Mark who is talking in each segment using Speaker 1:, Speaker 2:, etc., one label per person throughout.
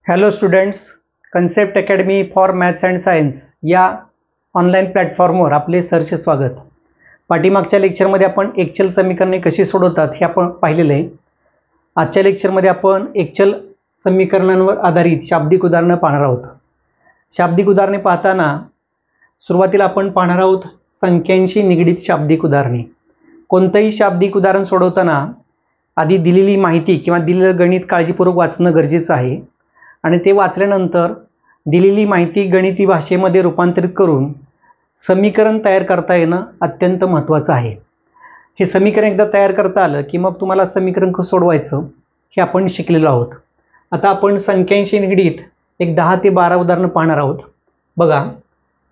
Speaker 1: Hello students, concept academy for maths and science या online प्लॅटफॉर्मवर आपले सहर्ष स्वागत. पाठीमागच्या लेक्चरमध्ये आपण एकचल समीकरणे कशी सोडवतात हे आपण पाहिलेलं आहे. आजच्या लेक्चरमध्ये आपण एकचल समीकरणांवर आधारित शाब्दिक उदाहरणं पाहणार आहोत. शाब्दिक उदाहरणे पाहताना सुरुवातीला आपण पाहणार आहोत संख्यांशी निगडीत शाब्दिक उदाहरणे. कोणतंही शाब्दिक उदाहरण सोडवताना आधी दिलेली माहिती किंवा दिलेलं गणित काळजीपूर्वक वाचणं गरजेचं आहे आणि ते वाचल्यानंतर दिलेली माहिती गणिती भाषेमध्ये रूपांतरित करून समीकरण तयार करता येणं अत्यंत महत्त्वाचं आहे. हे समीकरण एकदा तयार करता आलं की मग तुम्हाला समीकरण कसं सोडवायचं हे आपण शिकलेलो आहोत. आता आपण संख्यांशी निगडीत एक 10 ते 12 उदाहरणं पाहणार आहोत. बघा,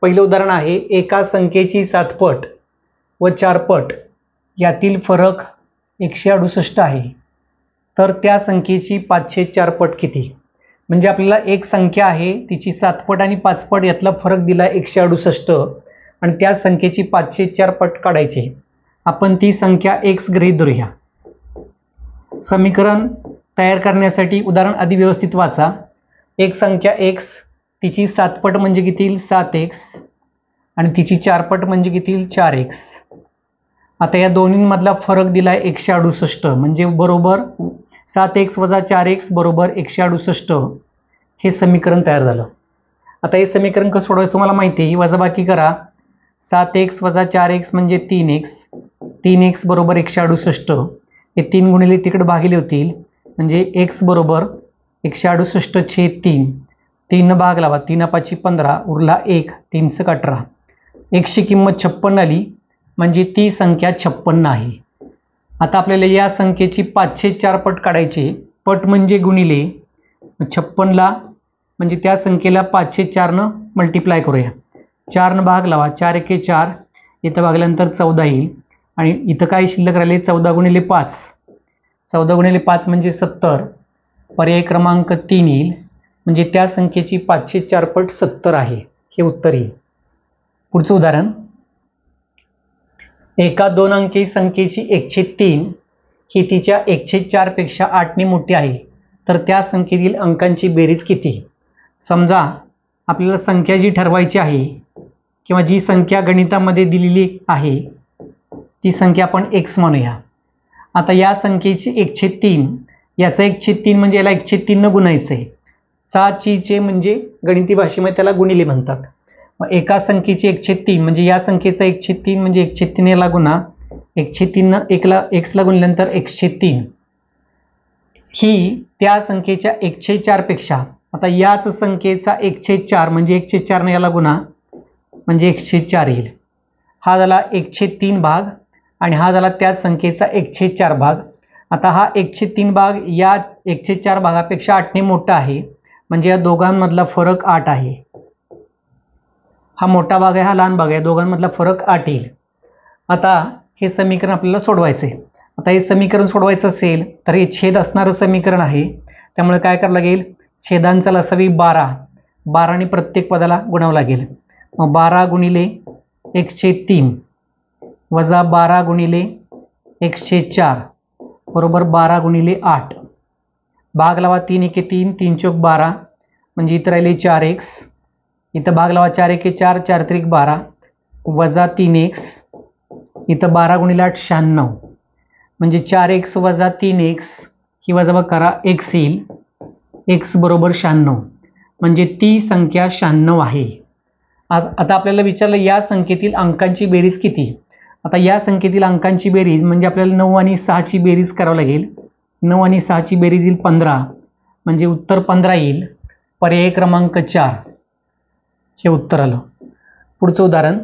Speaker 1: पहिलं उदाहरण आहे एका संख्येची 7 पट व 4 पट यातील फरक 168 आहे, तर त्या संख्येची 504 पट किती? म्हणजे आपल्याला एक संख्या आहे तिची 7 पट आणि 5 पट यातला फरक दिला 168 आणि त्या संख्येची 504 पट काढायचे. आपण ती संख्या x गृहीत धरूया. समीकरण तयार करण्यासाठी उदाहरण आधी व्यवस्थित वाचा. एक संख्या x तिची 7 पट म्हणजे किती येईल 7x आणि तिची 4 पट म्हणजे किती येईल 4x. आता या दोन्हींमधला फरक दिला आहे 168 म्हणजे बरोबर 7x वजा 4x बरोबर 168. हे समीकरण तयार झालं. आता हे समीकरण कसं सोडवायचं तुम्हाला माहिती आहे. ही वजाबाकी करा. 7x वजा 4x म्हणजे 3x. 3x बरोबर 168. हे 3 गुणिले तिकडे भागिले होतील म्हणजे x बरोबर 168/3. 3 भाग लावा. 3 5 15 उरला 1. 3 18. x ची किंमत 56 आली म्हणजे ती संख्या 56 आहे. आता आपल्याला या संख्येची 504 पट काढायची. पट म्हणजे गुणिले 56ला म्हणजे त्या संख्येला 504 न मल्टिप्लाय करूया. 4 न भाग लावा. 4 1 4. इथं भागल्यानंतर 14 येईल आणि इथं काय शिल्लक राहिले 14 गुणिले 5. 14 गुणिले 5 म्हणजे 70. पर्याय क्रमांक 3 येईल म्हणजे त्या संख्येची 504 पट 70 आहे. हे उत्तर येईल. पुढचं उदाहरण एका 2 अंकी संख्येची 103 ही तिच्या 104 पेक्षा 8 ने मोठी आहे, तर त्या संख्येतील अंकांची बेरीज किती? समजा आपल्याला संख्या जी ठरवायची आहे किंवा जी संख्या गणितामध्ये दिलेली आहे ती संख्या आपण x म्हणूया. आता या संख्येची 103 याचा 103 म्हणजे याला 103 न गुणायचं आहे. 7चे म्हणजे गणिती भाषेमध्ये त्याला गुणिले म्हणतात. मग एका संख्येची 103 म्हणजे या संख्येचा 103 म्हणजे 103 याला गुणा. 103 1ला x ला गुणल्यानंतर 103 ही त्या संख्येच्या 104 पेक्षा. आता याच संख्येचा 104 म्हणजे 104 ने याला गुणा म्हणजे 104 येईल. हा झाला 103 भाग आणि हा झाला त्या संख्येचा 104 भाग. आता हा 103 भाग या 104 भागापेक्षा 8 ने मोठा आहे म्हणजे या दोघांमधला फरक 8 आहे. हा मोठा भाग आहे, हा लहान भाग आहे. दोघांमधला फरक 8 येईल. आता हे समीकरण आपल्याला सोडवायचं आहे. आता हे समीकरण सोडवायचं असेल तर हे छेद असणारं समीकरण आहे, त्यामुळे काय करावं लागेल छेदांचा लसावी 12. 12 ने प्रत्येक पदाला गुणावं लागेल. मग 12 गुणिले 103 वजा 12 गुणिले 104 बरोबर 12 गुणिले 8. भाग लावा. 3 1 3. 3 चौक 12 म्हणजे इथं राहिले 4x. इथं भाग लावा. 4 1 4. 4 3 12 वजा 3x. इथं 12 गुणिले 8 96 म्हणजे 4x वजा 3x ही वजा करा x येईल. x बरोबर 96 म्हणजे ती संख्या 96 आहे. आता आपल्याला विचारलं या संख्येतील अंकांची बेरीज किती? आता या संख्येतील अंकांची बेरीज म्हणजे आपल्याला 9 आणि 6ची बेरीज करावं लागेल. 9 आणि 6ची बेरीज येईल 15 म्हणजे उत्तर 15 येईल. पर्याय क्रमांक 4 हे उत्तर आलं. पुढचं उदाहरण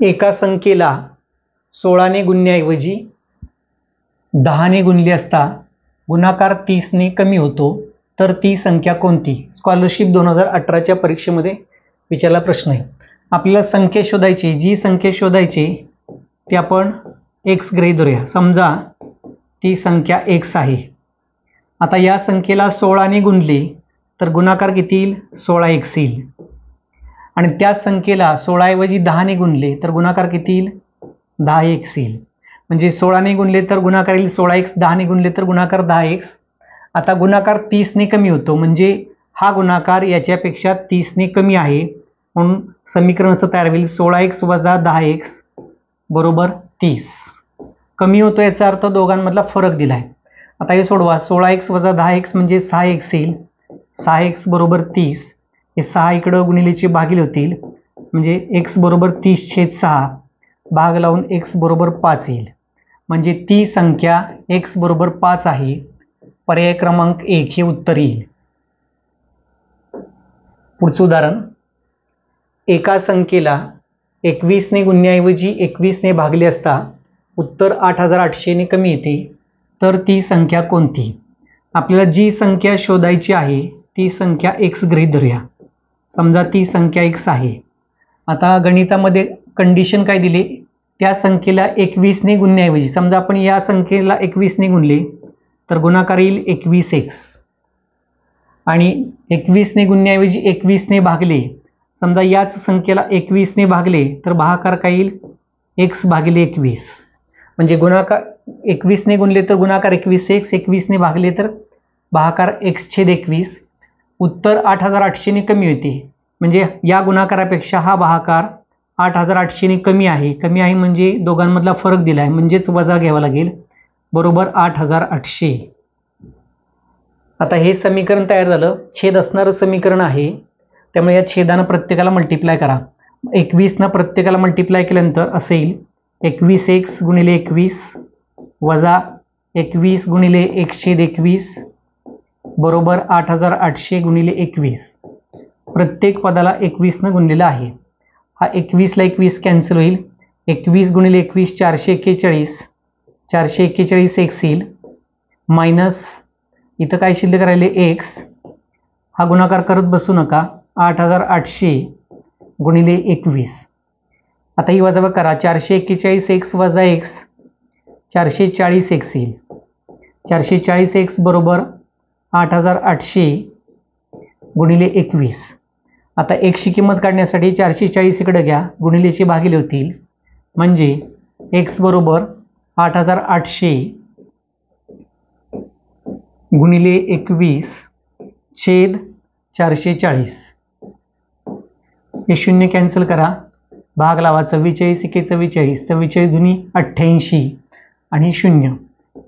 Speaker 1: एका संख्येला 16 ने गुणण्याऐवजी 10 ने गुणले असता गुणाकार 30 ने कमी होतो, तर ती संख्या कोणती? स्कॉलरशिप 2018च्या परीक्षेमध्ये विचारला प्रश्न आहे. आपल्याला संख्या शोधायची. जी संख्या शोधायची ती आपण x गृहीत धरूया. समजा ती संख्या x आहे. आता या संख्येला 16 ने गुणले तर गुणाकार किती येईल 16x येईल आणि त्या संख्येला 16 ऐवजी 10 ने गुणले तर गुणाकार किती येईल 10x येईल. म्हणजे 16 ने गुणले तर गुणाकार येईल 16x. 10 ने गुणले तर गुणाकार 10x. आता गुणाकार 30ने कमी होतो, म्हणजे हा गुणाकार याच्यापेक्षा 30ने कमी आहे, म्हणून समीकरण असं तयार होईल 16x वजा 10x बरोबर 30. कमी होतो याचा अर्थ दोघांमधला फरक दिलाय. आता हे सोडवा. 16x वजा 10x म्हणजे 6x येईल. 6x बरोबर 30. हे 6 इकडं गुणिलेचे भागिले होतील, म्हणजे x बरोबर 30/6 भाग लावून x बरोबर 5 येईल. म्हणजे ती संख्या x बरोबर 5 आहे. पर्याय क्रमांक 1 हे उत्तर येईल. पुढचं उदाहरण. एका संख्येला 21ने गुणण्याऐवजी 21ने भागले असता उत्तर 8800ने कमी येते, तर ती संख्या कोणती? आपल्याला जी संख्या शोधायची आहे ती संख्या x गृहीत धरूया. समजा ती संख्या x आहे. आता गणितामध्ये कंडिशन काय दिली? त्या संख्येला 21ने गुणण्याऐवजी, समजा आपण या संख्येला 21ने गुणले तर गुणाकार येईल 21x, आणि 21ने गुणण्याऐवजी 21ने भागले, समजा याच संख्येला 21ने भागले तर भागाकार काय येईल? x भागिले 21. म्हणजे गुणाकार 21ने गुणले तर गुणाकार 21x, 21ने भागले तर भागाकार x/21. उत्तर 8800ने कमी होते, म्हणजे या गुणाकारापेक्षा हा भागाकार 8800ने कमी आहे. कमी आहे म्हणजे दोघांमधला फरक दिला आहे, म्हणजेच वजा घ्यावा लागेल, बरोबर 8800. आता हे समीकरण तयार झालं. छेद असणारं समीकरण आहे, त्यामुळे या छेदानं प्रत्येकाला मल्टिप्लाय करा. 21 प्रत्येकाला मल्टिप्लाय केल्यानंतर असे येईल 21x गुणिले 21 वजा 21 गुणिले x/21 बरोबर 8800 गुणिले 21. प्रत्येक पदाला 21 गुणलेला आहे. हा 21 ला 21 कॅन्सल होईल. 21 गुणिले 21 441. 441 x येईल, मायनस इथं काय शिल्लक राहिले x. हा गुणाकार करत बसू नका. 8800 गुणिले 21. आता ही वजाबाकी करा. 441 x वजा x 440 x येईल. 440 x बरोबर 8800 गुणिले 21. आता x ची किंमत काढण्यासाठी 440 इकडे घ्या, गुणिलेचे भागिले होतील, म्हणजे x बरोबर 8800 गुणिले 21 छेद 440. हे शून्य कॅन्सल करा, भाग लावा. 44 एके 44, 44 दुनी 88 आणि 0,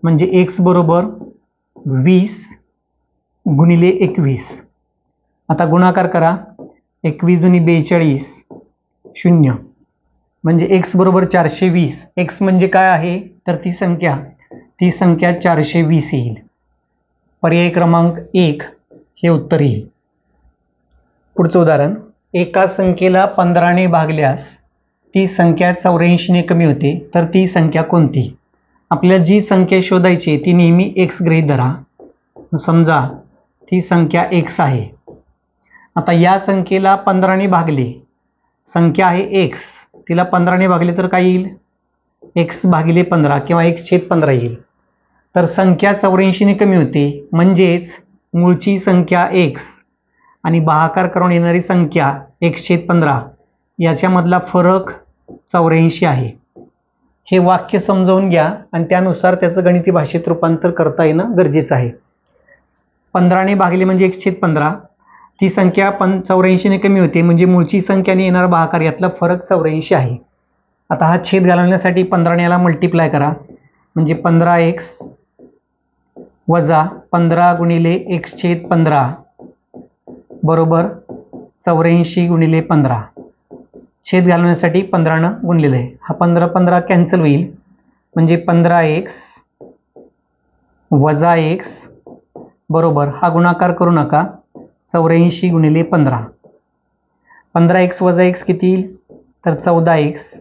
Speaker 1: म्हणजे x बरोबर 20 गुणिले 21. आता गुणाकार करा. 21 दुनी 42, 0, म्हणजे x बरोबर 420. x म्हणजे काय आहे तर ती संख्या 420 येईल. पर्याय क्रमांक 1 हे उत्तर येईल. पुढचं उदाहरण. एका संख्येला 15ने भागल्यास ती संख्या 84ने कमी होते, तर ती संख्या कोणती? आपल्याला जी संख्या शोधायची ती नेहमी x गृहीत धरा. समजा ती संख्या x आहे. आता या संख्येला 15ने भागले, संख्या आहे x, तिला 15ने भागले तर काय येईल? x भागिले 15 किंवा x/15 येईल. तर संख्या 84ने कमी होते, म्हणजेच मूळची संख्या x आणि भागाकार करून येणारी संख्या x/15 याच्यामधला फरक 84 आहे. हे वाक्य समजावून घ्या आणि त्यानुसार त्याचं गणिती भाषेत रूपांतर करता येणं गरजेचं आहे. 15ने भागले म्हणजे x/15, ती संख्या 84ने कमी होते, म्हणजे मूळची संख्याने येणारा भागाकार यातला फरक 84 आहे. आता हा छेद घालवण्यासाठी 15ने याला मल्टिप्लाय करा, म्हणजे 15x वजा 15 गुणिले x/15 बरोबर 84 गुणिले 15. छेद घालवण्यासाठी 15 गुणलेलं आहे. हा 15 कॅन्सल होईल, म्हणजे 15x वजा x बरोबर, हा गुणाकार करू नका, 84 गुणिले 15. 15x वजा x किती येईल तर 14x.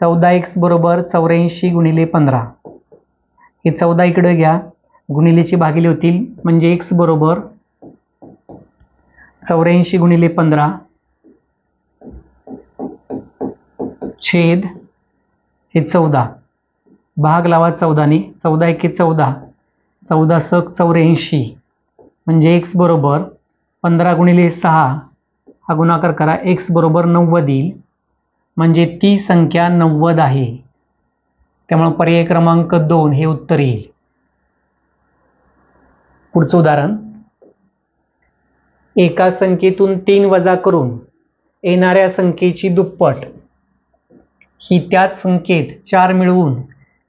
Speaker 1: 14x बरोबर 84 गुणिले 15. हे 14 इकडे घ्या, गुणिलेचे भागिले होतील, म्हणजे x बरोबर 84 गुणिले 15 छेद हे 14, भाग लावा 14ने. 14 एके 14, 14 सक 84, म्हणजे x बरोबर 15 गुणिले 6, हा गुणाकार करा, x बरोबर 90 येईल, म्हणजे ती संख्या 90 आहे. त्यामुळे पर्याय क्रमांक 2 हे उत्तर येईल. पुढचं उदाहरण, एका संख्येतून 3 वजा करून येणाऱ्या संख्येची दुप्पट ही त्याच संख्येत 4 मिळवून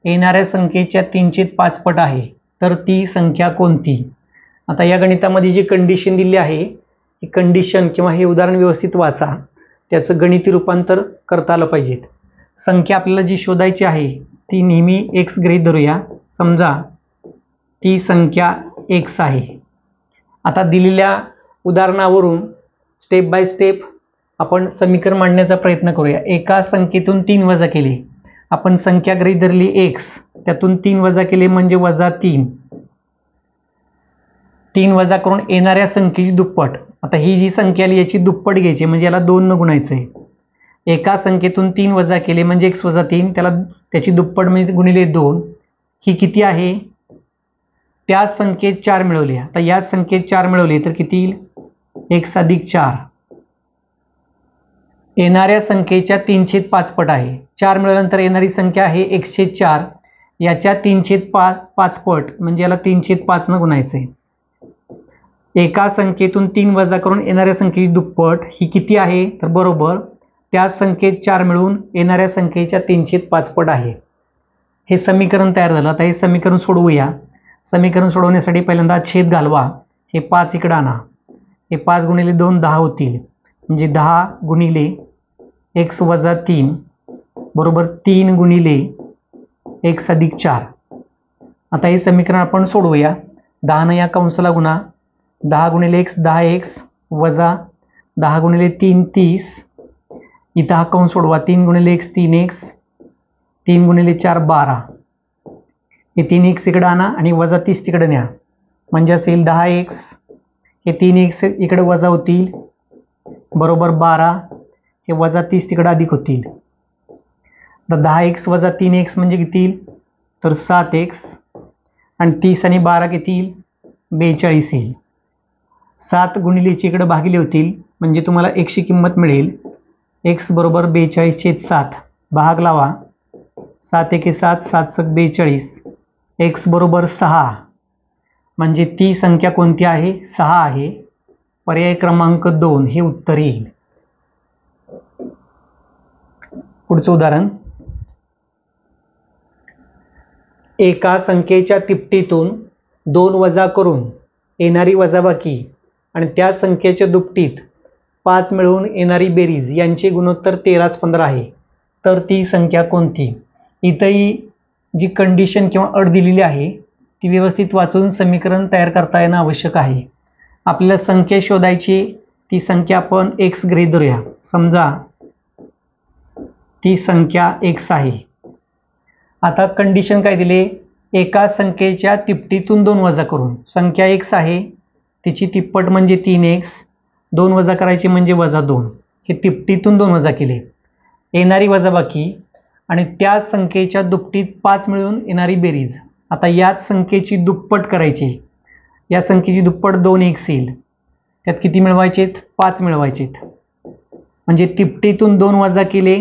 Speaker 1: येणाऱ्या संख्येच्या 3/5 पट आहे, तर ती संख्या कोणती? आता या गणितामध्ये जी कंडिशन दिली आहे, ही कंडिशन किंवा हे उदाहरण व्यवस्थित वाचा, त्याचं गणिती रूपांतर करता आलं पाहिजे. संख्या आपल्याला जी शोधायची आहे ती नेहमी x गृहीत धरूया. समजा ती संख्या x आहे. आता दिलेल्या उदाहरणावरून स्टेप बाय स्टेप आपण समीकरण मांडण्याचा प्रयत्न करूया. एका संख्येतून 3 वजा केले, आपण संख्या गृहीत धरली x, त्यातून 3 वजा केले म्हणजे -3. 3 वजा करून येणाऱ्या संख्येची दुप्पट. आता ही जी संख्या आली याची दुप्पट घ्यायची म्हणजे याला 2 न गुणायचं आहे. एका संख्येतून 3 वजा केले म्हणजे x - 3, त्याची दुप्पट म्हणजे गुणिले 2. ही किती आहे? त्या संख्येत 4 मिळवले. आता या संख्येत 4 मिळवले तर किती येईल? x + 4. येणाऱ्या संख्येच्या 3/5 पट आहे. 4 मिळवल्यानंतर येणारी संख्या आहे x/4. याच्या 3/5 पट म्हणजे याला 3/5 न गुणायचं आहे. एका संख्येतून 3 वजा करून येणाऱ्या संख्येची दुप्पट ही किती आहे? तर बरोबर त्या संख्येत 4 मिळवून येणाऱ्या संख्येच्या 3/5 पट आहे. हे समीकरण तयार झालं. आता हे समीकरण सोडवूया. समीकरण सोडवण्यासाठी पहिल्यांदा छेद घालवा. हे 5 इकडे आणा. हे 5 गुणिले 2 10 होतील, म्हणजे 10 गुणिले x - 3 बरोबर 3 गुणिले x + 4. आता हे समीकरण आपण सोडवूया. 10 न या कंसाला गुणा. 10 गुणिले x 10x वजा 10 गुणिले 3 30. इथं हा कंस सोडवा. 3 गुणिले x 3x, 3 गुणिले 4 12. हे 3x इकडे आणा आणि वजा 30 तिकडे न्या, म्हणजे असेल 10x. हे 3x इकडे वजा होतील बरोबर 12. हे वजा 30 तिकडे अधिक होतील. तर 10x वजा 3x म्हणजे किती येईल? तर 7x. आणि 30 आणि 12 किती येईल? 42 येईल. 7 गुणिलेची इकडे भागिले होतील म्हणजे तुम्हाला x ची किंमत मिळेल. x बरोबर 42/7. भाग लावा. 7 × 7 7 × 42. x बरोबर 6. म्हणजे ती संख्या कोणती आहे? 6 आहे. पर्याय क्रमांक 2 हे उत्तर येईल. पुढचं उदाहरण, एका संख्येच्या तिपटीतून 2 वजा करून येणारी वजाबाकी आणि त्या संख्येच्या दुपटीत 5 मिळवून येणारी बेरीज यांचे गुणोत्तर 13/15 आहे, तर ती संख्या कोणती? इथंही जी कंडिशन किंवा अट दिलेली आहे ती व्यवस्थित वाचून समीकरण तयार करता येणं आवश्यक आहे. आपल्याला संख्या शोधायची, ती संख्या आपण x गृहीत धरूया. समजा ती संख्या x आहे. आता कंडिशन काय दिले? एका संख्येच्या तिपटीतून 2 वजा करून. संख्या x आहे, तिची तिप्पट म्हणजे 3x. 2 वजा करायची म्हणजे -2. हे तिपटीतून 2 वजा केले. येणारी वजाबाकी आणि त्या संख्येच्या दुपटीत 5 मिळून येणारी बेरीज. आता याच संख्येची दुप्पट करायची. या संख्येची दुप्पट 2x येईल. त्यात किती मिळवायचेत? 5 मिळवायचेत. म्हणजे तिपटीतून 2 वजा केले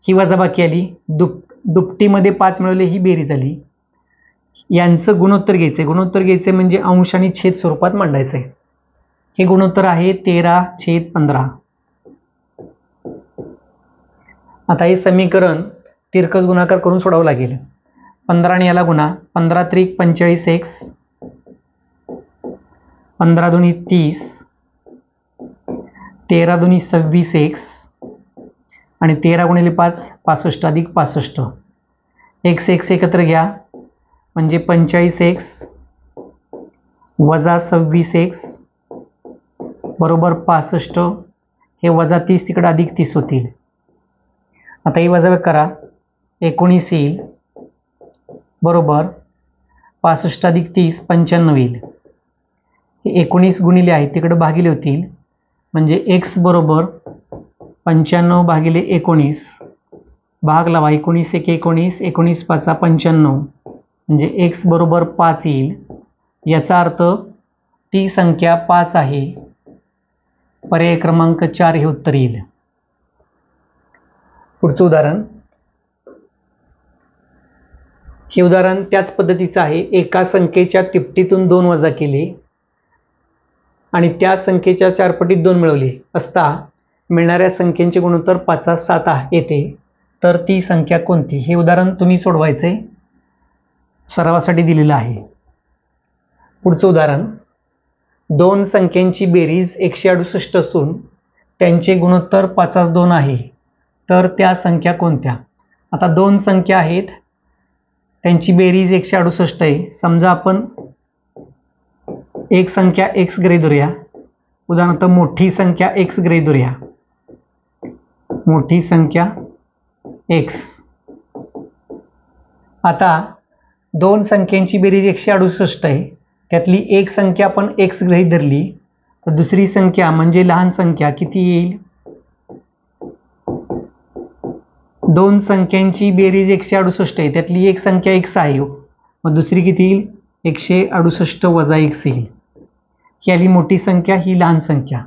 Speaker 1: ही वजाबाकी आली, दुपटीमध्ये 5 मिळवले ही बेरीज आली. यांचं गुणोत्तर घ्यायचे. गुणोत्तर घ्यायचे म्हणजे अंश आणि छेद स्वरूपात मांडायचे. हे गुणोत्तर आहे 13/15. आता हे समीकरण तिरकस गुणाकार करून सोडावं लागेल. 15 ने याला गुणा. 15 × 3 = 45x, 15 × 2 = 30, 13 × 2 = 26x आणि 13 × 5 = 65 + 65. x एकत्र घ्या म्हणजे 45x वजा 26x बरोबर 65. हे वजा 30 तिकडे अधिक 30 होतील. आता ही वजाबाकी करा. 19 येईल बरोबर 65 अधिक 30 95 येईल. हे 19 गुणिले आहे तिकडे भागिले होतील म्हणजे x बरोबर 95/19. भाग लावा. 19 × 1 = 19, 19 × 5 = 95 म्हणजे x बरोबर 5 येईल. याचा अर्थ ती संख्या 5 आहे. पर्याय क्रमांक 4 हे उत्तर येईल. पुढचं उदाहरण, हे उदाहरण त्याच पद्धतीचं आहे. एका संख्येच्या तिपटीतून 2 वजा केले आणि त्या संख्येच्या 4 पटीत 2 मिळवले असता मिळणाऱ्या संख्येचे गुणोत्तर 5/7 येते, तर ती संख्या कोणती? हे उदाहरण तुम्ही सोडवायचे, सरावासाठी दिलेलं आहे. पुढचं उदाहरण, 2 संख्यांची बेरीज 168 असून त्यांचे गुणोत्तर 5/2 आहे, तर त्या संख्या कोणत्या? आता 2 संख्या आहेत, त्यांची बेरीज 168 आहे. समजा आपण एक संख्या x गृहीत धरूया. उदाहरणार्थ मोठी संख्या x गृहीत धरूया. मोठी संख्या x. आता 2 संख्यांची बेरीज 168 आहे, त्यातली एक संख्या आपण x गृहीत धरली, तर दुसरी संख्या म्हणजे लहान संख्या किती येईल? 2 संख्यांची बेरीज 168 आहे, त्यातली एक संख्या x आहे, मग दुसरी किती येईल? 168 वजा x येईल. ही आली मोठी संख्या, ही लहान संख्या.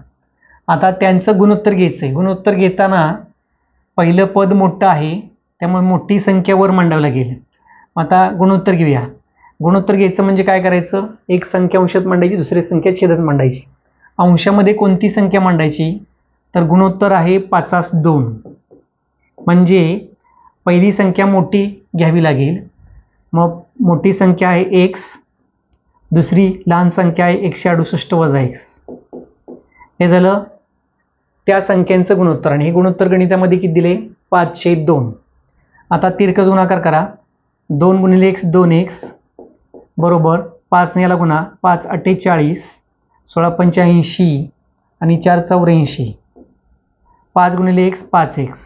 Speaker 1: आता त्यांचं गुणोत्तर घ्यायचं आहे. गुणोत्तर घेताना पहिलं पद मोठं आहे, त्यामुळे मोठी संख्या वर मांडावं लागेल. आता गुणोत्तर घेऊया. गुणोत्तर घ्यायचं म्हणजे काय करायचं? एक संख्या अंशात मांडायची, दुसरी संख्या छेदात मांडायची. अंशामध्ये कोणती संख्या मांडायची? तर गुणोत्तर आहे 5/2. म्हणजे पहिली संख्या मोठी घ्यावी लागेल. मग मोठी संख्या आहे x, दुसरी लहान संख्या आहे 168 वजा x. हे झालं त्या संख्यांचं गुणोत्तर, आणि हे गुणोत्तर गणितामध्ये किती दिले? 5/2. आता तिरकस गुणाकार करा. 2 गुणिले x 2x बरोबर 5 ने याला गुणा, 5×48 16×85 आणि 4×84. 5 गुणिले x 5x.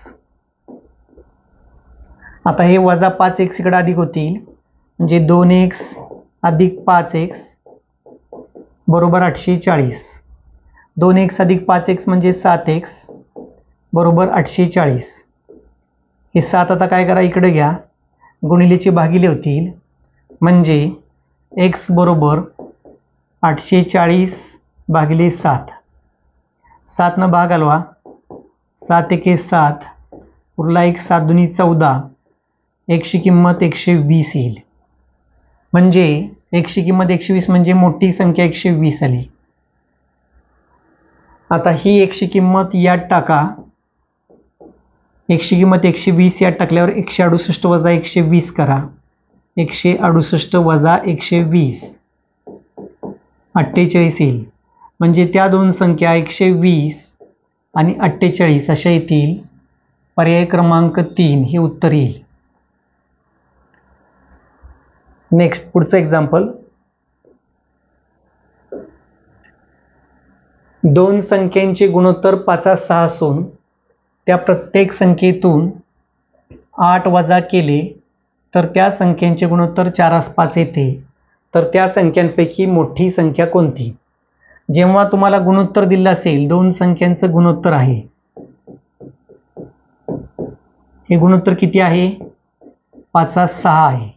Speaker 1: आता हे वजा 5x इकडे अधिक होतील, म्हणजे 2x अधिक 5x बरोबर 840. 2x अधिक 5x म्हणजे 7x बरोबर 840. हे 7 आता काय करा, इकडे घ्या, गुणिलेचे भागिले होतील, म्हणजे x बरोबर 840 भागिले 7. 7 न भाग हलवा, 7 एके 7, उरला एक 7 दुनी 14, x ची किंमत 120 येईल. म्हणजे x ची किंमत 120 म्हणजे मोठी संख्या 120 आली. आता ही x ची किंमत यात टाका. x ची किंमत 120 यात टाकल्यावर 168 वजा 120 करा. 168 वजा 120 48 येईल. म्हणजे त्या दोन संख्या 120 आणि 48 अशा येतील. पर्याय क्रमांक 3 हे उत्तर येईल. नेक्स्ट पुढचं एक्झाम्पल, 2 संख्यांचे गुणोत्तर 5/6 असून त्या प्रत्येक संख्येतून 8 वजा केले तर त्या संख्यांचे गुणोत्तर 4/5 येते, तर त्या संख्यांपैकी मोठी संख्या कोणती? जेव्हा तुम्हाला गुणोत्तर दिलं असेल, 2 संख्यांचं गुणोत्तर आहे, हे गुणोत्तर किती आहे? 5/6 आहे.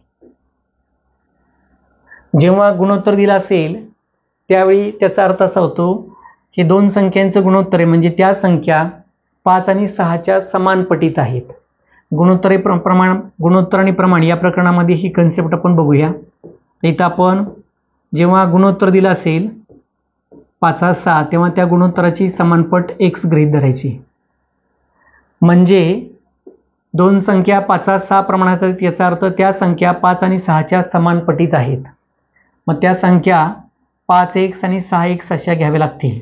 Speaker 1: जेव्हा गुणोत्तर दिला असेल त्यावेळी त्याचा अर्थ असा होतो की 2 संख्यांचं गुणोत्तर आहे, म्हणजे त्या संख्या 5 आणि 6च्या समान पटीत आहेत. गुणोत्तर आणि प्रमाण या प्रकरणामध्ये ही कन्सेप्ट आपण बघूया. इथं आपण जेव्हा गुणोत्तर दिलं असेल 5/6 तेव्हा त्या गुणोत्तराची समानपट x गृहीत धरायची. म्हणजे 2 संख्या 5/6 प्रमाणात आहेत, याचा अर्थ त्या संख्या 5 आणि 6च्या समान पटीत आहेत. मग त्या संख्या 5x आणि 6x अशा घ्याव्या लागतील.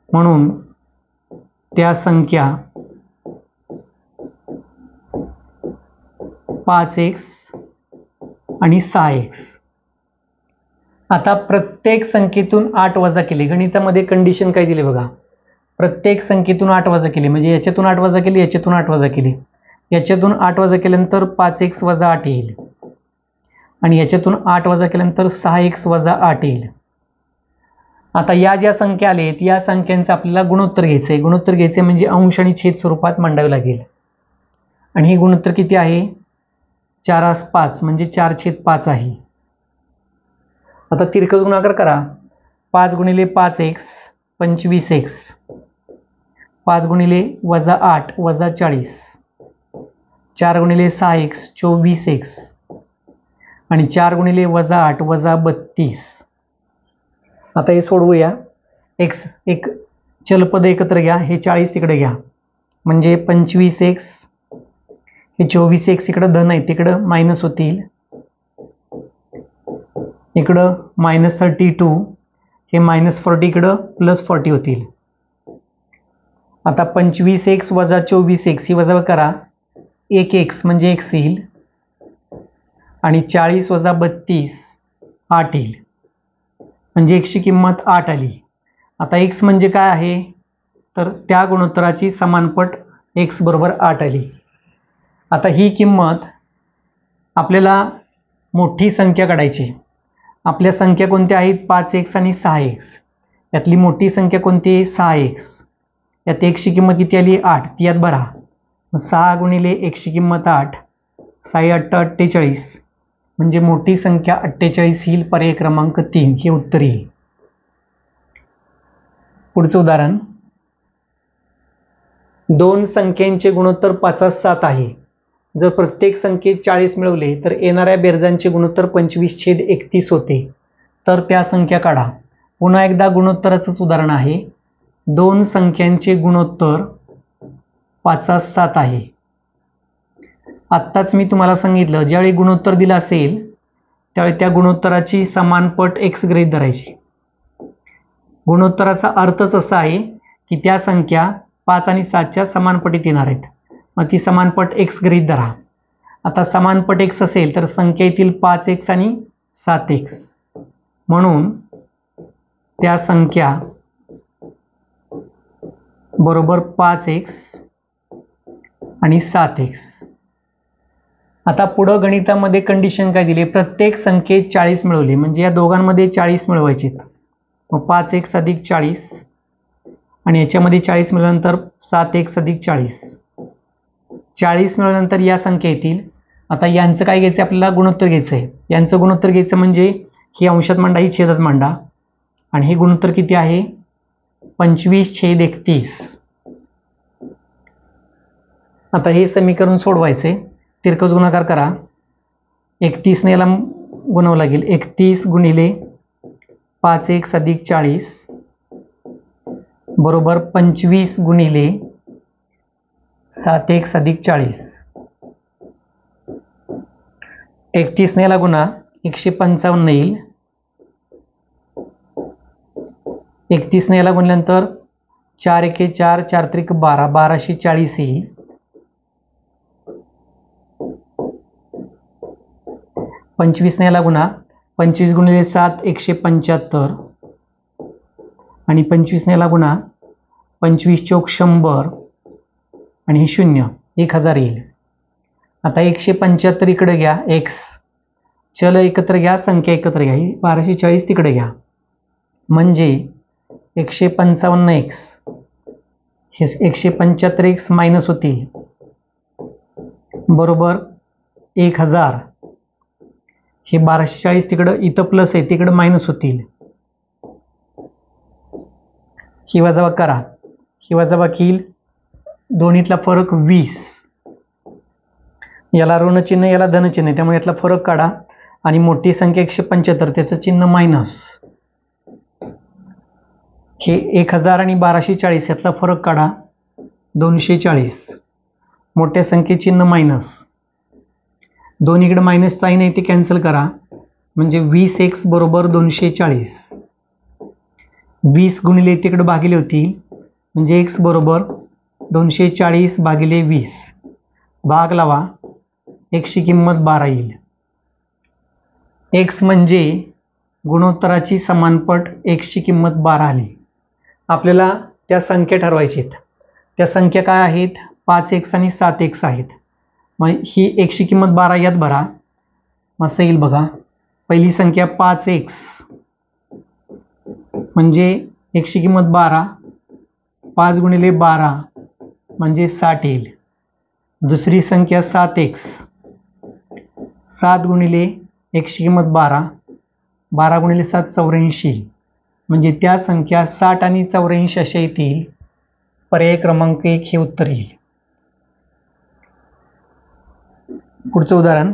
Speaker 1: म्हणून त्या संख्या 5x आणि 6x. आता प्रत्येक संख्येतून 8 वजा केले. गणितामध्ये कंडिशन काय दिली बघा, प्रत्येक संख्येतून 8 वजा केले, म्हणजे याच्यातून 8 वजा केले, याच्यातून 8 वजा केले, याच्यातून 8 वजा केल्यानंतर 5x वजा 8 येईल, आणि याच्यातून 8 वजा केल्यानंतर 6x वजा 8 येईल. आता या ज्या संख्या आलेत या संख्यांचं आपल्याला गुणोत्तर घ्यायचं आहे. गुणोत्तर घ्यायचे म्हणजे अंश आणि छेद स्वरूपात मांडावे लागेल. आणि हे गुणोत्तर किती आहे? 4/5 म्हणजे 4/5 आहे. आता तिरकस गुणाकार करा. 5 गुणिले 5x 25x, 5 गुणिले वजा 8 वजा 40, 4 गुणिले 6x 24x, आणि 4 गुणिले -8 -32. आता हे सोडवूया. एक्स एक चलपद एकत्र घ्या, हे 40 तिकडे घ्या, म्हणजे 25x, हे 24x इकडं धन आहे तिकडं मायनस होतील, इकडं -32, हे -40 इकडं +40 होतील. आता 25x - 24x ही वजा करा, 1x म्हणजे x येईल, आणि 40 - 32 8 येईल, म्हणजे x ची किंमत 8 आली. आता x म्हणजे काय आहे, तर त्या गुणोत्तराची समानपट x बरोबर 8 आली. आता ही किंमत आपल्याला मोठी संख्या काढायची. आपल्या संख्या कोणत्या आहेत, 5x आणि 6x. यातली मोठी संख्या कोणती आहे, 6x. यात x ची किंमत किती आली, 8, ती यात भरा. 6 गुणिले x ची किंमत 8, 6 8 48, म्हणजे मोठी संख्या 48 येईल. पर्याय क्रमांक 3 हे उत्तर येईल. पुढचं उदाहरण, दोन संख्यांचे गुणोत्तर 5/7 आहे. जर प्रत्येक संख्येत 40 मिळवले तर येणाऱ्या बेरजांचे गुणोत्तर 25/31 होते. तर त्या संख्या काढा. पुन्हा एकदा गुणोत्तराचंच उदाहरण आहे. दोन संख्यांचे गुणोत्तर 5/7 आहे. आत्ताच मी तुम्हाला सांगितलं, ज्यावेळी गुणोत्तर दिलं असेल त्यावेळी त्या गुणोत्तराची समानपट x गृहीत धरायची. गुणोत्तराचा अर्थच असा आहे की त्या संख्या 5 आणि 7च्या समानपटीत येणार आहेत. मग ती समानपट x गृहीत धरा. आता समानपट x असेल तर संख्या येतील 5x आणि 7x, म्हणून त्या संख्या बरोबर 5x आणि 7x. आता पुढं गणितामध्ये कंडिशन काय दिली, प्रत्येक संख्येत 40 मिळवली, म्हणजे या दोघांमध्ये 40 मिळवायचे. मग 5x + 40 आणि याच्यामध्ये 40 मिळाल्यानंतर 7x + 40. 40 मिळाल्यानंतर या संख्या येतील. आता यांचं काय घ्यायचं, आपल्याला गुणोत्तर घ्यायचं आहे. यांचं गुणोत्तर घ्यायचं म्हणजे ही अंशात मांडा, ही छेदात मांडा, आणि हे गुणोत्तर किती आहे, 25/31. आता हे समीकरण सोडवायचे. तिरकस गुणाकार करा. 31 ने याला गुणवावं लागेल. 31 गुणिले 5x + 40 बरोबर 25 गुणिले 7x + 40. 31 ने याला गुणा, 155 येईल. 31 ने याला गुणल्यानंतर 4 × 1 = 4, 4 × 3 = 12, 1240 येईल. 25 ने याला गुणा, 25 गुणिले 7 175, आणि 25 ने याला गुणा, 25 × 4 = 100, आणि हे 0 1000 येईल. आता 175 इकडे घ्या, x चल एकत्र घ्या, संख्या एकत्र घ्या, 1240 तिकडे घ्या, म्हणजे 155x हे 175x मायनस होतील बरोबर 1000. हे 1240 तिकडं, इथं प्लस आहे तिकडं मायनस होतील. ही वजाबाकी करा, ही वजाबाकी येईल. दोन्हीतला फरक 20. याला ऋण चिन्ह, याला धन चिन्ह आहे, त्यामुळे यातला फरक काढा. आणि मोठी संख्या 175, त्याचं चिन्ह मायनस. हे 1000 आणि 1240 यातला फरक काढा, 240. मोठ्या संख्ये चिन्ह मायनस. दोन्हीकडे मायनस साईन आहे ते कॅन्सल करा, म्हणजे 20x बरोबर 240. 20 गुणिले तिकडे भागिले होतील, म्हणजे x बरोबर 240/20. भाग लावा, x ची किंमत 12 येईल. x म्हणजे गुणोत्तराची समानपट, x ची किंमत 12 आली. आपल्याला त्या संख्या ठरवायच्या आहेत. त्या संख्या काय आहेत, 5x आणि 7x आहेत. मग ही x ची किंमत 12 यात भरा, असं येईल बघा. पहिली संख्या 5x म्हणजे x ची किंमत 12, 5 गुणिले 12 म्हणजे 60 येईल. दुसरी संख्या 7x, 7 गुणिले x ची किंमत 12, 12 गुणिले 7 84, म्हणजे त्या संख्या 60 आणि 84 अशा येतील. पर्याय क्रमांक 1 हे उत्तर येईल. पुढचं उदाहरण,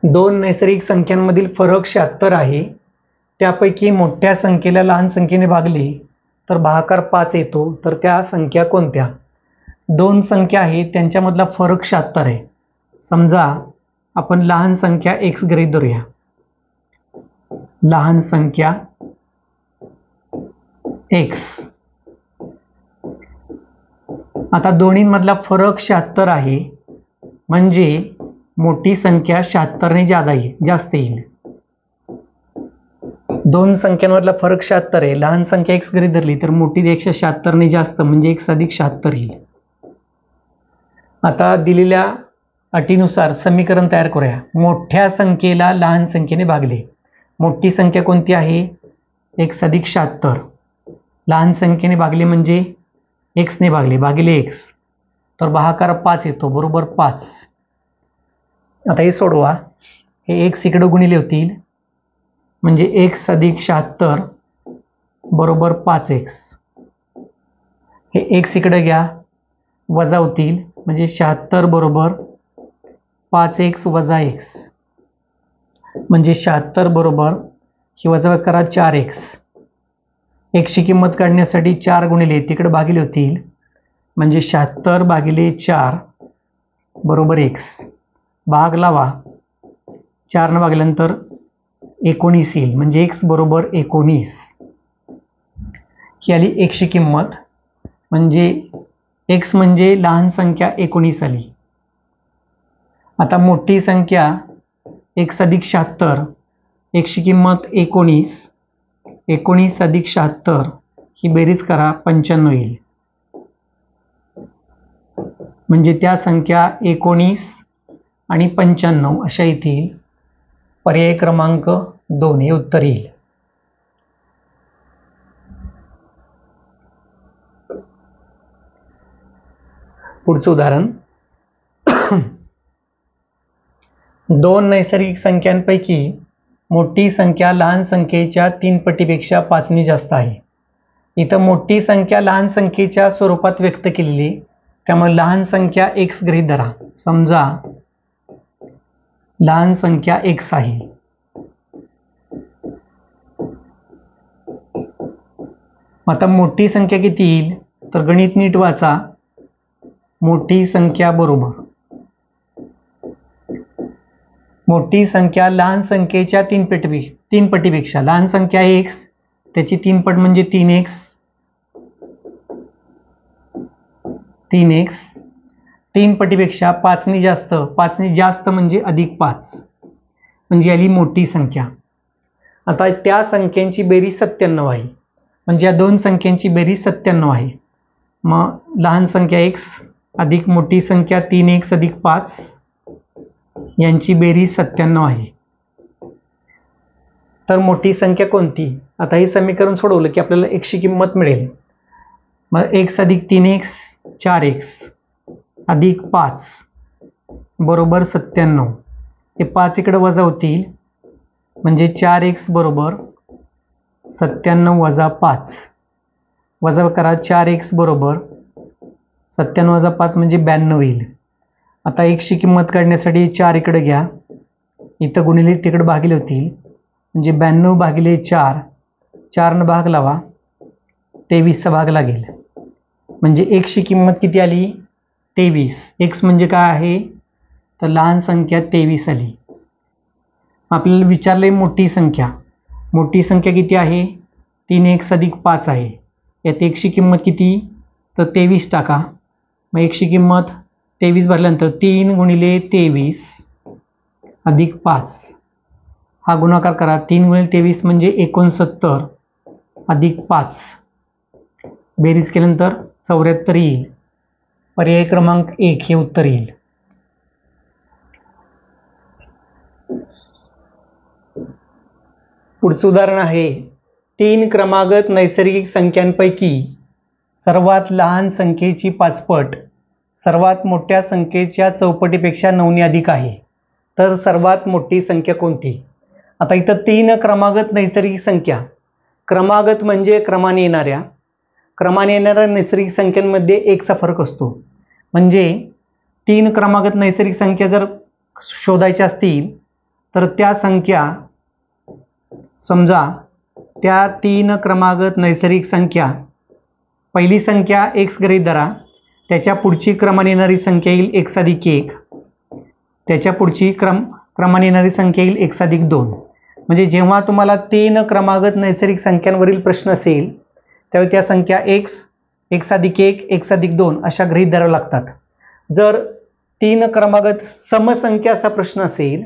Speaker 1: दोन नैसर्गिक संख्यांमधील फरक 76 आहे. त्यापैकी मोठ्या संख्येला लहान संख्येने भागले तर भागाकार 5 येतो. तर त्या संख्या कोणत्या? दोन संख्या आहेत त्यांच्यामधला फरक 76 आहे. समजा आपण लहान संख्या x गृहीत धरूया. लहान संख्या x. आता दोन्हीमधला फरक 76 आहे म्हणजे मोठी संख्या 76 ने जास्त येईल. दोन संख्यांमधला फरक 76 आहे. लहान संख्या x गृहीत धरली तर मोठी पेक्षा 76 ने जास्त म्हणजे x अधिक 76 येईल. आता दिलेल्या अटीनुसार समीकरण तयार करूया. मोठ्या संख्येला लहान संख्येने भागले. मोठी संख्या कोणती आहे? x अधिक 76. लहान संख्येने भागले म्हणजे x ने भागले भागिले x. तर भागाकार 5 येतो बरोबर 5. आता हे सोडवा. हे x इकडे गुणिले होतील म्हणजे x अधिक 76 बरोबर 5x. हे x इकडे घ्या वजा होतील म्हणजे 76 बरोबर 5x वजा x म्हणजे 76 बरोबर ही वजा करा 4x. x ची किंमत काढण्यासाठी 4 गुणिले तिकडे भागिले होतील म्हणजे 76 भागिले 4 बरोबर x. भाग लावा. 4 ने भागल्यानंतर 19 येईल म्हणजे x बरोबर 19. ही आली x ची किंमत म्हणजे x म्हणजे लहान संख्या 19 आली. आता मोठी संख्या x अधिक 76. x ची किंमत 19. 19 अधिक 76 ही बेरीज करा 95 येईल. म्हणजे त्या संख्या 19 आणि 95 अशा येतील. पर्याय क्रमांक 2 हे उत्तर येईल. पुढचं उदाहरण. दोन नैसर्गिक संख्यांपैकी मोठी संख्या लहान संख्येच्या 3 पटीपेक्षा 5 ने जास्त आहे. इथं मोठी संख्या लहान संख्येच्या स्वरूपात व्यक्त केलेली त्यामुळे लहान संख्या x गृहीत धरा. समजा लहान संख्या x आहे. आता मोठी संख्या किती येईल तर गणित नीट वाचा. मोठी संख्या बरोबर मोठी संख्या लहान संख्येच्या 3 पटीपेक्षा लहान संख्या x त्याची 3 पट म्हणजे 3x. 3 पटीपेक्षा 5 ने जास्त. 5 ने जास्त म्हणजे अधिक 5 म्हणजे आली मोठी संख्या. आता त्या संख्यांची बेरीज 97 आहे म्हणजे या दोन संख्यांची बेरीज 97 आहे. मग लहान संख्या x अधिक मोठी संख्या 3x अधिक 5 यांची बेरीज 97 आहे. तर मोठी संख्या कोणती? आता हे समीकरण सोडवलं की आपल्याला x ची किंमत मिळेल. मग x अधिक 3x 4x अधिक 5 बरोबर 97. हे 5 इकडे वजा होतील म्हणजे 4x बरोबर 97 वजा 5. वजा करा 4x बरोबर 97 वजा 5 म्हणजे 92 येईल. आता x ची किंमत काढण्यासाठी 4 इकडे घ्या इथं गुणिले तिकडे भागिले होतील म्हणजे 92 भागिले 4. 4 ने भाग लावा 23 चा भाग लागेल म्हणजे x ची किंमत किती आली 23. x म्हणजे काय आहे तर लहान संख्या 23 आली. आपल्याला विचारले मोठी संख्या. मोठी संख्या किती आहे 3x अधिक 5 आहे. यात x ची किंमत किती तर 23 टाका. मग x ची किंमत 23 भरल्यानंतर 3 गुणिले 23 अधिक 5 हा गुणाकार करा. 3 गुणिले 23 म्हणजे 69 अधिक 5 बेरीज केल्यानंतर 74 येईल. पर्याय क्रमांक 1 हे उत्तर येईल. पुढचं उदाहरण आहे 3 क्रमागत नैसर्गिक संख्यांपैकी सर्वात लहान संख्येची 5 पट सर्वात मोठ्या संख्येच्या चौपटीपेक्षा 9 ने अधिक आहे. तर सर्वात मोठी संख्या कोणती? आता इथं 3 क्रमागत नैसर्गिक संख्या. क्रमागत म्हणजे क्रमाने येणाऱ्या नैसर्गिक संख्यांमध्ये 1 चा फरक असतो. म्हणजे 3 क्रमागत नैसर्गिक संख्या जर शोधायच्या असतील तर त्या संख्या समजा त्या 3 क्रमागत नैसर्गिक संख्या, पहिली संख्या x गृहीत धरा, त्याच्या पुढची क्रमाने येणारी संख्या येईल x अधिक 1, त्याच्या पुढची क्रमाने येणारी संख्या येईल x अधिक 2. म्हणजे जेव्हा तुम्हाला 3 क्रमागत नैसर्गिक संख्यांवरील प्रश्न असेल त्यावेळी त्या संख्या x अधिक 1, x अधिक 2 अशा गृहीत धराव्या लागतात. जर 3 क्रमागत समसंख्या असा प्रश्न असेल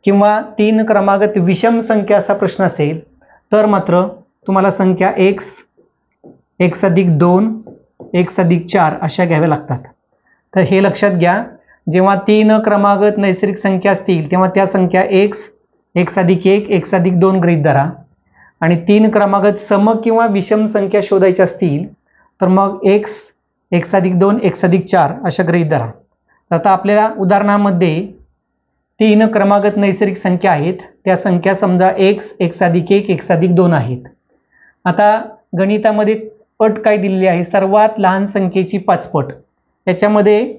Speaker 1: किंवा 3 क्रमागत विषम संख्या असा प्रश्न असेल तर मात्र तुम्हाला संख्या x अधिक 2, x अधिक 4 अशा घ्याव्या लागतात. तर हे लक्षात घ्या, जेव्हा 3 क्रमागत नैसर्गिक संख्या असतील तेव्हा त्या संख्या x अधिक 1, x अधिक 2 गृहीत धरा, आणि 3 क्रमागत सम किंवा विषम संख्या शोधायच्या असतील तर मग x अधिक 2, x अधिक 4 अशा गृहीत धरा. आता आपल्याला उदाहरणामध्ये 3 क्रमागत नैसर्गिक संख्या आहेत, त्या संख्या समजा x अधिक 1, x अधिक 2 आहेत. आता गणितामध्ये पट काय दिलेली आहे, सर्वात लहान संख्येची 5 पट. याच्यामध्ये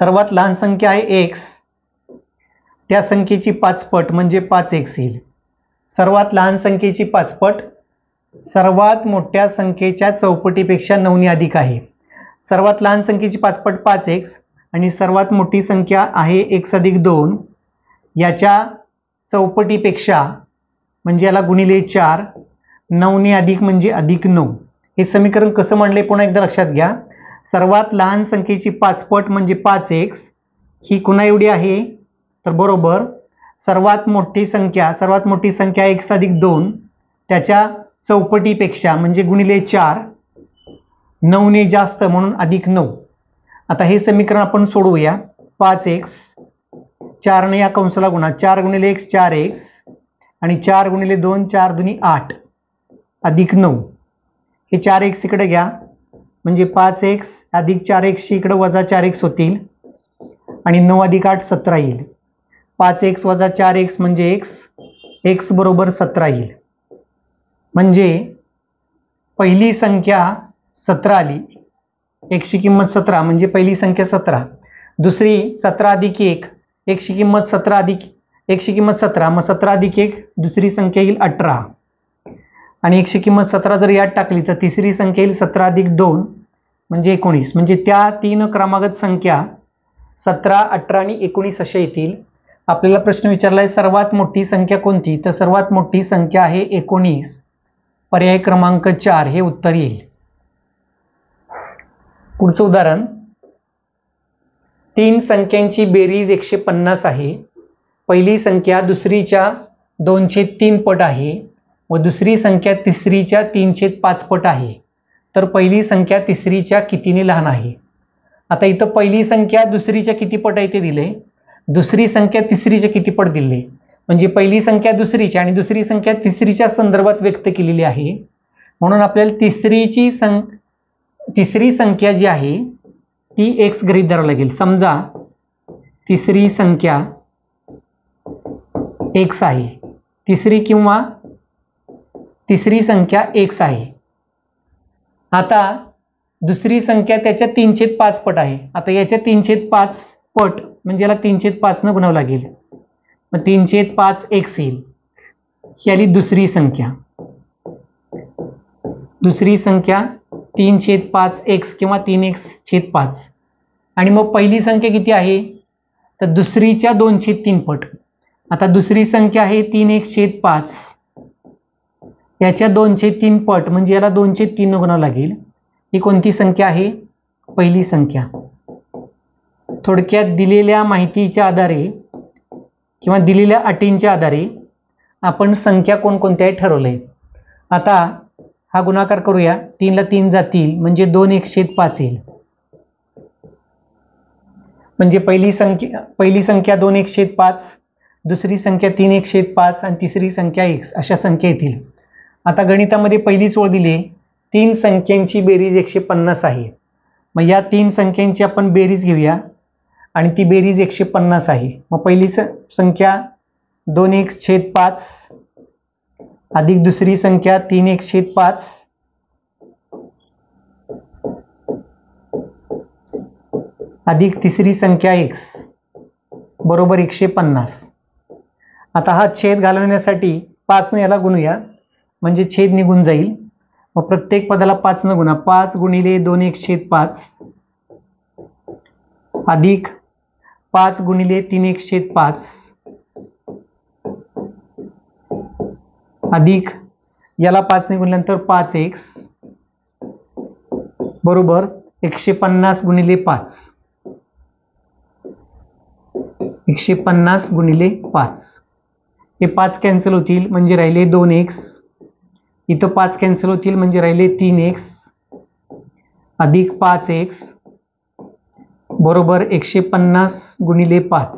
Speaker 1: सर्वात लहान संख्या आहे x, त्या संख्येची 5 पट म्हणजे 5x येईल. सर्वात लहान संख्येची 5 पट सर्वात मोठ्या संख्येच्या चौपटीपेक्षा 9 अधिक आहे. सर्वात लहान संख्येची 5 पट 5x आणि सर्वात मोठी संख्या आहे x अधिक 2, याच्या चौपटीपेक्षा म्हणजे याला गुणिले 4, 9 अधिक म्हणजे अधिक 9. हे समीकरण कसं म्हणले पुन्हा एकदा लक्षात घ्या. सर्वात लहान संख्येची 5 पट म्हणजे 5x, ही कुणा एवढी आहे तर बरोबर सर्वात मोठी संख्या x अधिक 2 त्याच्या चौपटीपेक्षा म्हणजे गुणिले 4, 9 जास्त म्हणून अधिक 9. आता हे समीकरण आपण सोडवूया. 5x 4 ने या कंसाला गुणा, 4 गुणिले x 4x आणि 4 गुणिले 2 4 दुनी 8 अधिक 9. हे 4x इकडे घ्या म्हणजे 5x अधिक 4x इकडे वजा 4x होतील आणि 9 अधिक 8 17 येईल. 5x वजा 4x म्हणजे x बरोबर 17 येईल. म्हणजे पहिली संख्या 17 आली, x ची किंमत 17 म्हणजे पहिली संख्या 17. दुसरी 17 अधिक 1, x ची किंमत 17 मग 17 अधिक 1 दुसरी संख्या येईल 18 आणि x ची किंमत 17 जर यात टाकली तर तिसरी संख्या येईल 17 अधिक 2 म्हणजे 19. म्हणजे त्या 3 क्रमागत संख्या 17, 18 आणि 19 अशा येतील. आपल्याला प्रश्न विचारला आहे सर्वात मोठी संख्या कोणती, तर सर्वात मोठी संख्या आहे 19, पर्याय क्रमांक 4 हे उत्तर येईल. पुढचं उदाहरण, 3 संख्यांची बेरीज 150 आहे. पहिली संख्या दुसरीच्या 2/3 पट आहे व दुसरी संख्या तिसरीच्या 3/5 पट आहे. तर पहिली संख्या तिसरीच्या कितीने लहान आहे. आता इथं पहिली संख्या दुसरीच्या किती पट आहे ते दिले, दुसरी संख्या तिसरीच्या किती पट दिले, म्हणजे पहिली संख्या दुसरीच्या आणि दुसरी संख्या तिसरीच्या संदर्भात व्यक्त केलेली आहे. म्हणून आपल्याला तिसरी संख्या जी आहे ती x गृहीत धरावी लागेल. समजा तिसरी संख्या x आहे, तिसरी संख्या x आहे. आता दुसरी संख्या त्याच्या 3/5 पट आहे. आता याच्या 3/5 पट म्हणजे याला 3/5 न गुणावं लागेल, मग 3/5 x येईल. ही आली दुसरी संख्या. दुसरी संख्या 3/5 x किंवा 3x/5. आणि मग पहिली संख्या किती आहे तर दुसरीच्या 2/3 पट. आता दुसरी संख्या आहे 3x/5, याच्या 2/3 पट म्हणजे याला 2/3 न गुणावं लागेल. ही कोणती संख्या आहे, पहिली संख्या. थोडक्यात दिलेल्या माहितीच्या आधारे किंवा दिलेल्या अटींच्या आधारे आपण संख्या कोणकोणत्या ठरवले. आता हा गुणाकार करूया, 3 ला 3 जातील म्हणजे 2x/5 येईल. म्हणजे पहिली संख्या 2x/5, दुसरी संख्या 3x/5 आणि तिसरी संख्या x अशा संख्या येतील. आता गणितामध्ये पहिलीच ओळ दिली, 3 संख्यांची बेरीज 150 आहे. मग या 3 संख्यांची आपण बेरीज घेऊया आणि ती बेरीज 150 आहे. मग पहिली संख्या 2x/5 अधिक दुसरी संख्या 3x/5 अधिक तिसरी संख्या x बरोबर 150. आता हा छेद घालवण्यासाठी 5 ने याला गुणूया, म्हणजे छेद निघून जाईल. मग प्रत्येक पदाला 5 न गुणा, 5 गुणिले 2x/5 अधिक 5 गुणिले 3x/5 अधिक याला 5 ने गुणल्यानंतर 5x बरोबर 150 गुणिले 5. 150 गुणिले 5. हे 5 कॅन्सल होतील म्हणजे राहिले 2x. इथं 5 कॅन्सल होतील म्हणजे राहिले 3x अधिक 5x बरोबर 150 गुणिले 5.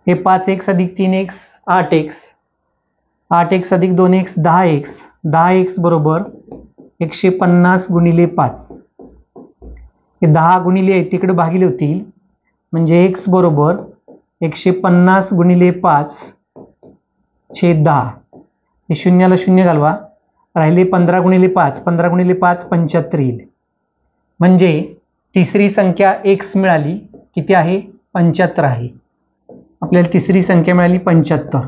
Speaker 1: हे 5x अधिक 3x 8x. 8x अधिक 2x 10x. 10x बरोबर 150 गुणिले 5. हे 10 गुणिले तिकडे भागिले होतील म्हणजे x बरोबर 150 गुणिले 5 छेद 10. हे शून्याला शून्य घालवा, राहिले 15 गुणिले 5. 15 गुणिले 5 75 येईल. म्हणजे तिसरी संख्या x मिळाली. किती आहे? 75 आहे. आपल्याला तिसरी संख्या मिळाली 75.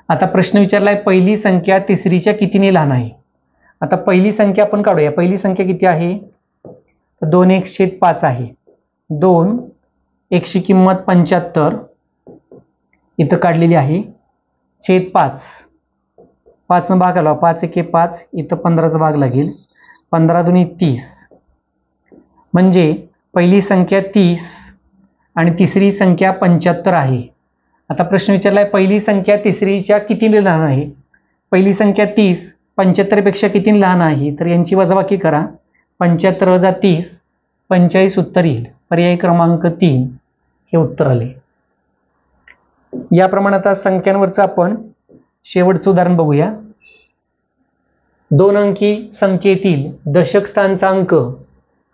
Speaker 1: आता प्रश्न विचारलाय पहिली संख्या तिसरीच्या कितीने लहान आहे. आता पहिली संख्या आपण काढूया. पहिली संख्या किती आहे? 2x/5 आहे. 2 x ची किंमत 75 इथं काढलेली आहे छेद 5. 5 न भाग आला, 5 1 5, इथं 15चा भाग लागेल. 15 दुनी 30 म्हणजे पहिली संख्या 30 आणि तिसरी संख्या 75 आहे. आता प्रश्न विचारलाय पहिली संख्या तिसरीच्या कितीने लहान आहे. पहिली संख्या 30 75 पेक्षा कितीने लहान आहे, तर यांची वजाबाकी करा. 75 वजा 30 45 उत्तर येईल. पर्याय क्रमांक 3 हे उत्तर आले. याप्रमाणे आता संख्यांवरचं आपण शेवटचं उदाहरण बघूया. 2 अंकी संख्येतील दशक स्थानचा अंक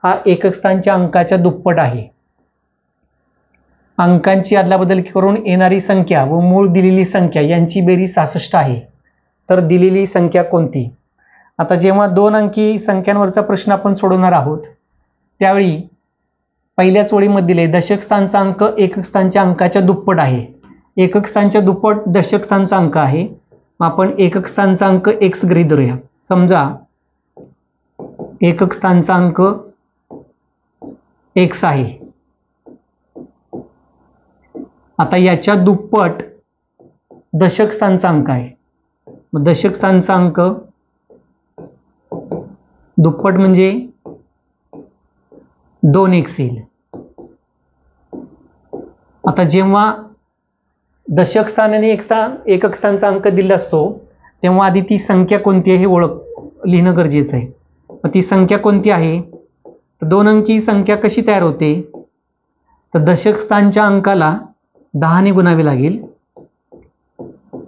Speaker 1: हा एकक स्थानच्या अंकाच्या दुप्पट आहे. अंकांची अदलाबदल करून येणारी संख्या व मूळ दिलेली संख्या यांची बेरीज 66 आहे. तर दिलेली संख्या कोणती? आता जेव्हा 2 अंकी संख्यांवरचा प्रश्न आपण सोडवणार आहोत त्यावेळी पहिल्याच ओळीमध्ये दिले दशक स्थानचा अंक एकक स्थानच्या अंकाच्या दुप्पट आहे. एकक स्थानच्या दुप्पट दशक स्थानचा अंक आहे. मग आपण एकक स्थानचा अंक x गृहीत धरूया. समजा एकक स्थानचा अंक x आहे. आता याच्या दुप्पट दशक स्थानचा अंक आहे. मग दशक स्थानचा अंक दुप्पट म्हणजे 2x येईल. आता जेव्हा दशक स्थान आणि एकक स्थानचा अंक दिला असतो तेव्हा आधी ती संख्या कोणती आहे हे लिहिणं गरजेचं आहे. मग ती संख्या कोणती आहे? तर 2 अंकी संख्या कशी तयार होते? तर दशक स्थानच्या अंकाला 10 ने गुणावे लागेल,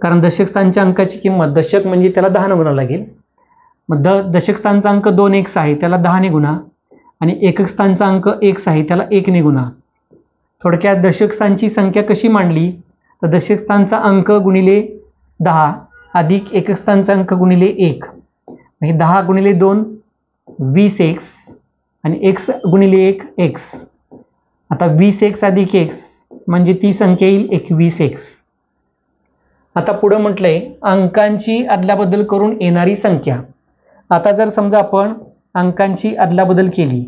Speaker 1: कारण दशक स्थानच्या अंकाची किंमत दशक म्हणजे त्याला 10 ने गुणावं लागेल. मग दशक स्थानचा अंक 2x आहे त्याला 10 ने गुणा आणि एकक स्थानचा अंक x आहे त्याला 1 ने गुणा. थोडक्यात दशक स्थानची संख्या कशी मांडली तर दशक स्थानचा अंक गुणिले 10 अधिक एकक स्थानचा अंक गुणिले 1. हे 10 गुणिले 2 20x आणि x गुणिले 1 x. आता 20x अधिक x म्हणजे ती संख्या येईल 21x. आता पुढे म्हटलंय अंकांची अदलाबदल करून येणारी संख्या. आता जर समजा आपण अंकांची अदलाबदल केली,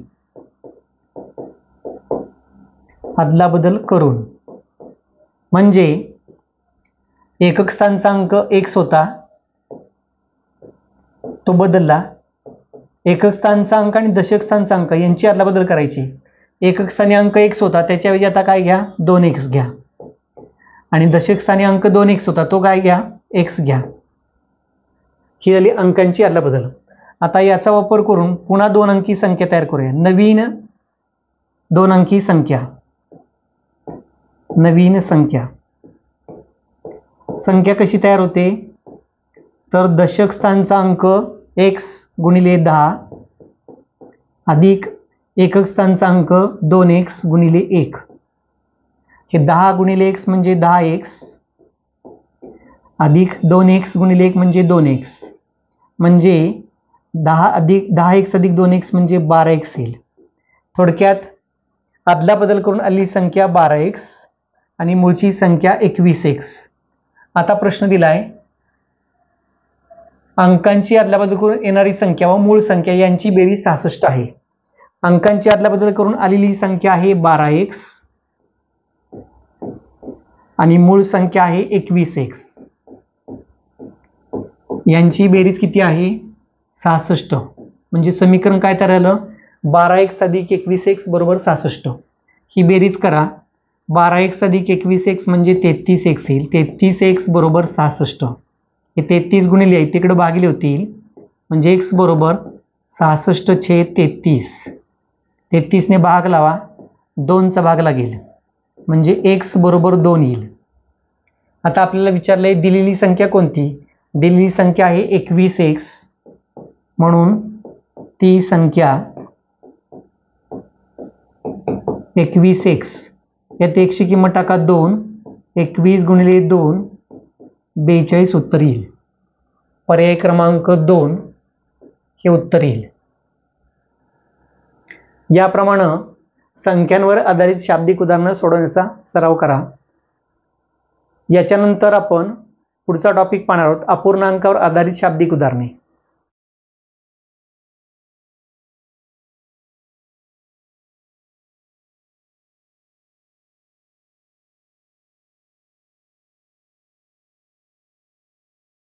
Speaker 1: अदलाबदल करून म्हणजे एकक स्थानचा अंक x होता तो बदलला. एकक स्थानचा अंक आणि दशक स्थानचा अंक यांची अदलाबदल करायची. एकक स्थानी अंक x होता त्याच्याऐवजी आता काय घ्या 2x घ्या आणि दशक स्थानी अंक 2x होता तो काय घ्या x घ्या. ही झाली अंकांची अदलाबदल. आता याचा वापर करून पुन्हा 2 अंकी संख्या तयार करूया. नवीन 2 अंकी संख्या. नवीन संख्या संख्या कशी तयार होते तर दशक स्थानचा अंक x गुणिले 10 अधिक एकक स्थानचा अंक 2x गुणिले 1. हे 10 गुणिले x म्हणजे 10x अधिक 2x गुणिले 1 म्हणजे 2x म्हणजे 10x अधिक 2x म्हणजे 12x येईल. थोडक्यात अदलाबदल करून आलेली संख्या 12x आणि मूळची संख्या 21x. आता प्रश्न दिलाय अंकांची अदलाबदल करून येणारी संख्या व मूळ संख्या यांची बेरीज 66 आहे. अंकांची अदलाबदल करून आलेली संख्या आहे 12x आणि मूळ संख्या आहे 21x. यांची बेरीज किती आहे? 66. म्हणजे समीकरण काय तयार झालं? 12x अधिक 21x बरोबर 66. ही बेरीज करा. 12x अधिक 21x म्हणजे 33x येईल. 33x बरोबर 66. हे 33 गुणिले आहे तिकडे भागिले होतील म्हणजे x बरोबर 66/33. 33 ने भाग लावा, 2चा भाग लागेल म्हणजे x बरोबर 2 येईल. आता आपल्याला विचारलंय दिलेली संख्या कोणती? दिलेली संख्या आहे 21x, म्हणून ती संख्या 21x. यात x ची किंमत टाका 2. 21 गुणिले 2 42 उत्तर येईल. पर्याय क्रमांक 2 हे उत्तर येईल. याप्रमाणे संख्यांवर आधारित शाब्दिक उदाहरणं सोडवण्याचा सराव करा. याच्यानंतर आपण पुढचा टॉपिक पाहणार आहोत अपूर्णांकावर आधारित शाब्दिक उदाहरणे.